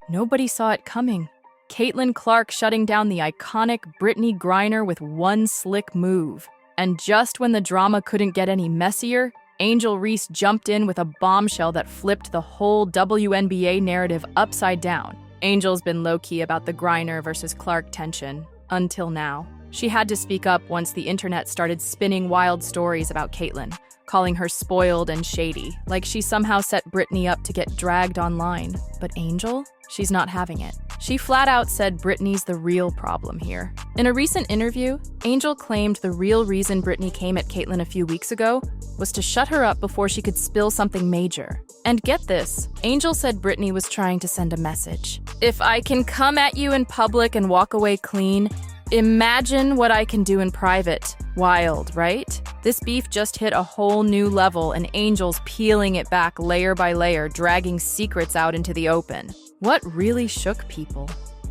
Nobody saw it coming. Caitlyn Clark shutting down the iconic Brittney Griner with one slick move. And just when the drama couldn't get any messier, Angel Reese jumped in with a bombshell that flipped the whole WNBA narrative upside down. Angel's been low-key about the Griner versus Clark tension, until now. She had to speak up once the internet started spinning wild stories about Caitlyn, calling her spoiled and shady, like she somehow set Brittany up to get dragged online. But Angel? She's not having it. She flat out said Brittany's the real problem here. In a recent interview, Angel claimed the real reason Brittany came at Caitlyn a few weeks ago was to shut her up before she could spill something major. And get this, Angel said Brittany was trying to send a message. If I can come at you in public and walk away clean, imagine what I can do in private. Wild, right? This beef just hit a whole new level, and Angel's peeling it back layer by layer, dragging secrets out into the open. What really shook people?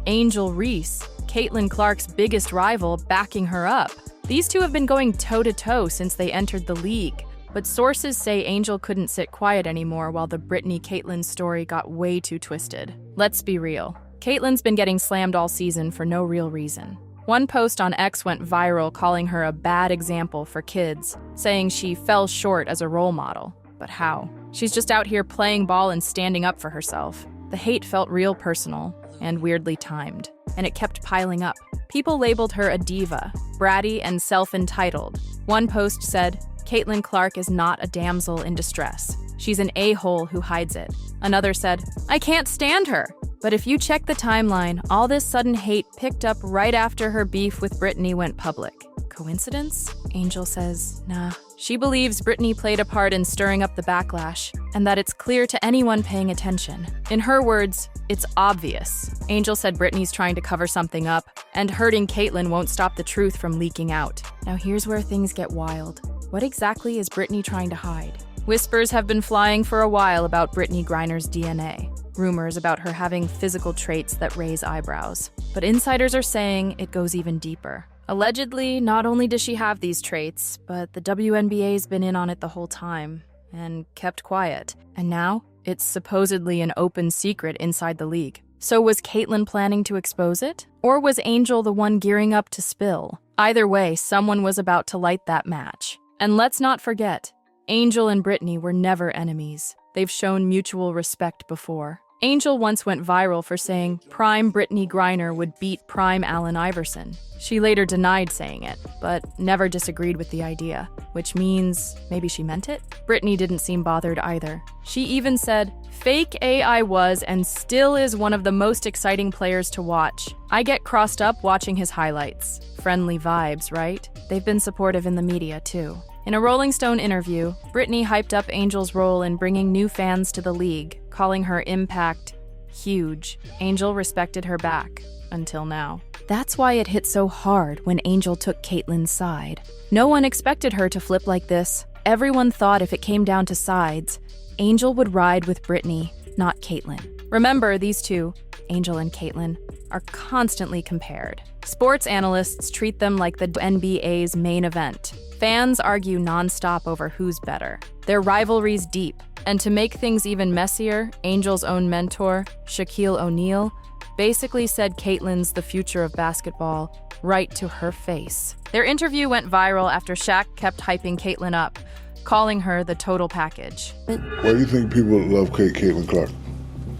Angel Reese, Caitlyn Clark's biggest rival, backing her up. These two have been going toe-to-toe since they entered the league. But sources say Angel couldn't sit quiet anymore while the Brittany-Caitlyn story got way too twisted. Let's be real. Caitlyn's been getting slammed all season for no real reason. One post on X went viral calling her a bad example for kids, saying she fell short as a role model. But how? She's just out here playing ball and standing up for herself. The hate felt real personal and weirdly timed, and it kept piling up. People labeled her a diva, bratty, and self-entitled. One post said, Caitlyn Clark is not a damsel in distress. She's an a-hole who hides it. Another said, I can't stand her. But if you check the timeline, all this sudden hate picked up right after her beef with Brittany went public. Coincidence? Angel says, nah. She believes Brittany played a part in stirring up the backlash, and that it's clear to anyone paying attention. In her words, it's obvious. Angel said Brittany's trying to cover something up, and hurting Caitlyn won't stop the truth from leaking out. Now here's where things get wild. What exactly is Brittany trying to hide? Whispers have been flying for a while about Brittney Griner's DNA. Rumors about her having physical traits that raise eyebrows. But insiders are saying it goes even deeper. Allegedly, not only does she have these traits, but the WNBA's been in on it the whole time and kept quiet. And now, it's supposedly an open secret inside the league. So was Caitlyn planning to expose it? Or was Angel the one gearing up to spill? Either way, someone was about to light that match. And let's not forget, Angel and Brittany were never enemies. They've shown mutual respect before. Angel once went viral for saying prime Brittney Griner would beat prime Allen Iverson. She later denied saying it, but never disagreed with the idea, which means maybe she meant it? Brittany didn't seem bothered either. She even said, fake AI was and still is one of the most exciting players to watch. I get crossed up watching his highlights. Friendly vibes, right? They've been supportive in the media, too. In a Rolling Stone interview, Brittany hyped up Angel's role in bringing new fans to the league, calling her impact huge. Angel respected her back, until now. That's why it hit so hard when Angel took Caitlyn's side. No one expected her to flip like this. Everyone thought if it came down to sides, Angel would ride with Brittany, not Caitlyn. Remember, these two, Angel and Caitlyn, are constantly compared. Sports analysts treat them like the NBA's main event. Fans argue nonstop over who's better. Their rivalry's deep. And to make things even messier, Angel's own mentor, Shaquille O'Neal, basically said Caitlyn's the future of basketball right to her face. Their interview went viral after Shaq kept hyping Caitlyn up, calling her the total package. Why do you think people love Caitlyn Clark,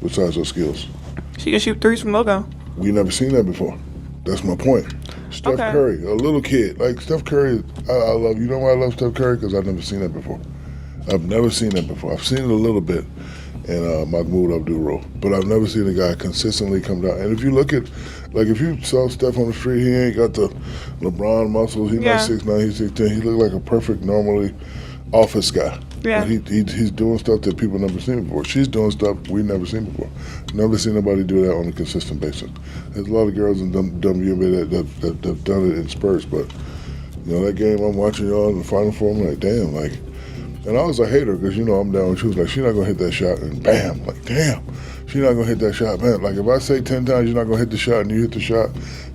besides her skills? She can shoot threes from logo. We never seen that before. That's my point. Steph Curry, a little kid. Like, Steph Curry, I love. You know why I love Steph Curry? Because I've never seen that before. I've never seen that before. I've seen it a little bit in Mahmoud Abdul-Roh, but I've never seen a guy consistently come down. And if you look at, like, if you saw Steph on the street, he ain't got the LeBron muscles. He's not 6'9", he's 6'10". He look like a perfect, normally office guy. Yeah. He's doing stuff that people never seen before. She's doing stuff we've never seen before. Never seen nobody do that on a consistent basis. There's a lot of girls in WNBA that have done it in spurts, but you know, that game I'm watching y'all in the Final Four, I'm like, damn, like, and I was a hater because, you know, I'm down with you. Like, she's not going to hit that shot, and bam, like, damn, she's not going to hit that shot, man. Like, if I say 10 times you're not going to hit the shot and you hit the shot,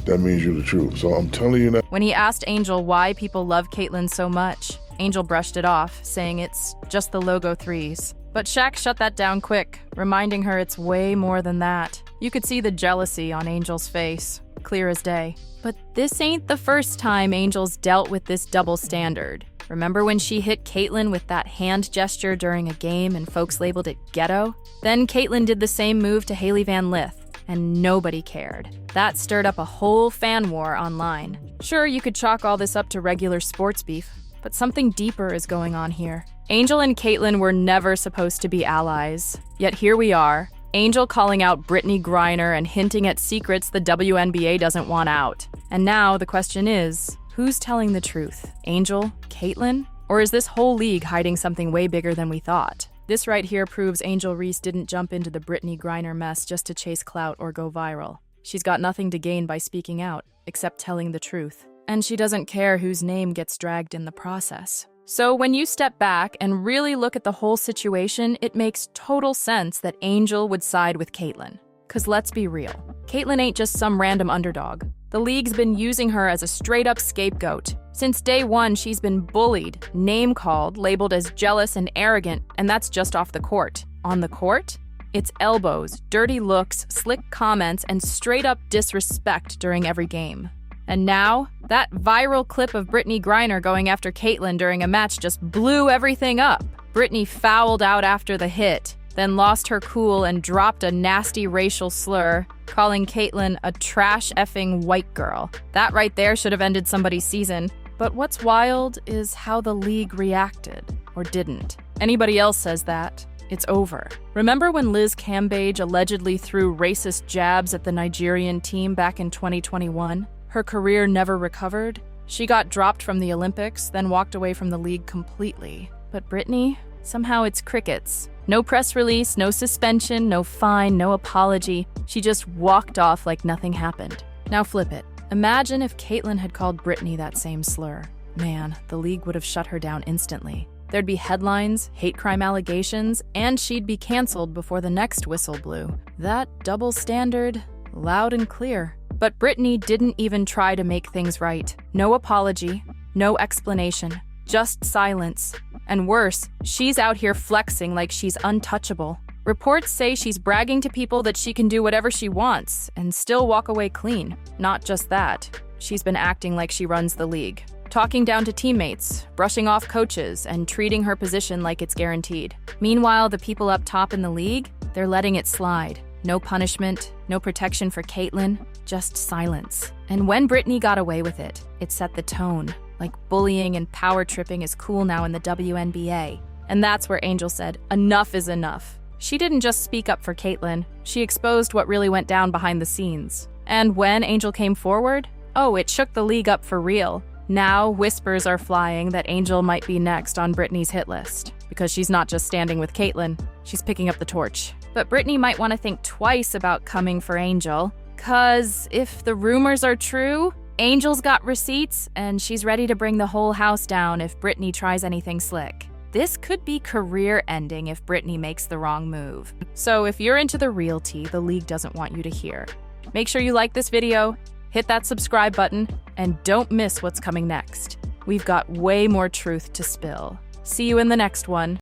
that means you're the truth. So I'm telling you now. When he asked Angel why people love Caitlyn so much, Angel brushed it off, saying it's just the logo threes. But Shaq shut that down quick, reminding her it's way more than that. You could see the jealousy on Angel's face, clear as day. But this ain't the first time Angel's dealt with this double standard. Remember when she hit Caitlyn with that hand gesture during a game and folks labeled it ghetto? Then Caitlyn did the same move to Hailey Van Lith, and nobody cared. That stirred up a whole fan war online. Sure, you could chalk all this up to regular sports beef, but something deeper is going on here. Angel and Caitlyn were never supposed to be allies, yet here we are. Angel calling out Brittney Griner and hinting at secrets the WNBA doesn't want out. And now the question is, who's telling the truth? Angel? Caitlyn? Or is this whole league hiding something way bigger than we thought? This right here proves Angel Reese didn't jump into the Brittney Griner mess just to chase clout or go viral. She's got nothing to gain by speaking out, except telling the truth. And she doesn't care whose name gets dragged in the process. So when you step back and really look at the whole situation, it makes total sense that Angel would side with Caitlyn. 'Cause let's be real, Caitlyn ain't just some random underdog. The league's been using her as a straight-up scapegoat. Since day one, she's been bullied, name-called, labeled as jealous and arrogant, and that's just off the court. On the court, it's elbows, dirty looks, slick comments, and straight-up disrespect during every game. And now, that viral clip of Brittney Griner going after Caitlyn during a match just blew everything up. Brittney fouled out after the hit, then lost her cool and dropped a nasty racial slur, calling Caitlyn a trash-effing white girl. That right there should have ended somebody's season. But what's wild is how the league reacted, or didn't. Anybody else says that, it's over. Remember when Liz Cambage allegedly threw racist jabs at the Nigerian team back in 2021? Her career never recovered. She got dropped from the Olympics, then walked away from the league completely. But Brittney? Somehow it's crickets. No press release, no suspension, no fine, no apology. She just walked off like nothing happened. Now flip it. Imagine if Caitlyn had called Brittney that same slur. Man, the league would have shut her down instantly. There'd be headlines, hate crime allegations, and she'd be canceled before the next whistle blew. That double standard, loud and clear. But Brittney didn't even try to make things right. No apology, no explanation, just silence. And worse, she's out here flexing like she's untouchable. Reports say she's bragging to people that she can do whatever she wants and still walk away clean. Not just that, she's been acting like she runs the league. Talking down to teammates, brushing off coaches, and treating her position like it's guaranteed. Meanwhile, the people up top in the league, they're letting it slide. No punishment, no protection for Caitlyn, just silence. And when Brittney got away with it, it set the tone. Like bullying and power tripping is cool now in the WNBA. And that's where Angel said, enough is enough. She didn't just speak up for Caitlyn, she exposed what really went down behind the scenes. And when Angel came forward, it shook the league up for real. Now whispers are flying that Angel might be next on Brittney's hit list. Because she's not just standing with Caitlyn, she's picking up the torch. But Brittney might want to think twice about coming for Angel, 'cause if the rumors are true, Angel's got receipts, and she's ready to bring the whole house down if Brittney tries anything slick. This could be career-ending if Brittney makes the wrong move. So if you're into the real tea the league doesn't want you to hear, make sure you like this video, hit that subscribe button, and don't miss what's coming next. We've got way more truth to spill. See you in the next one.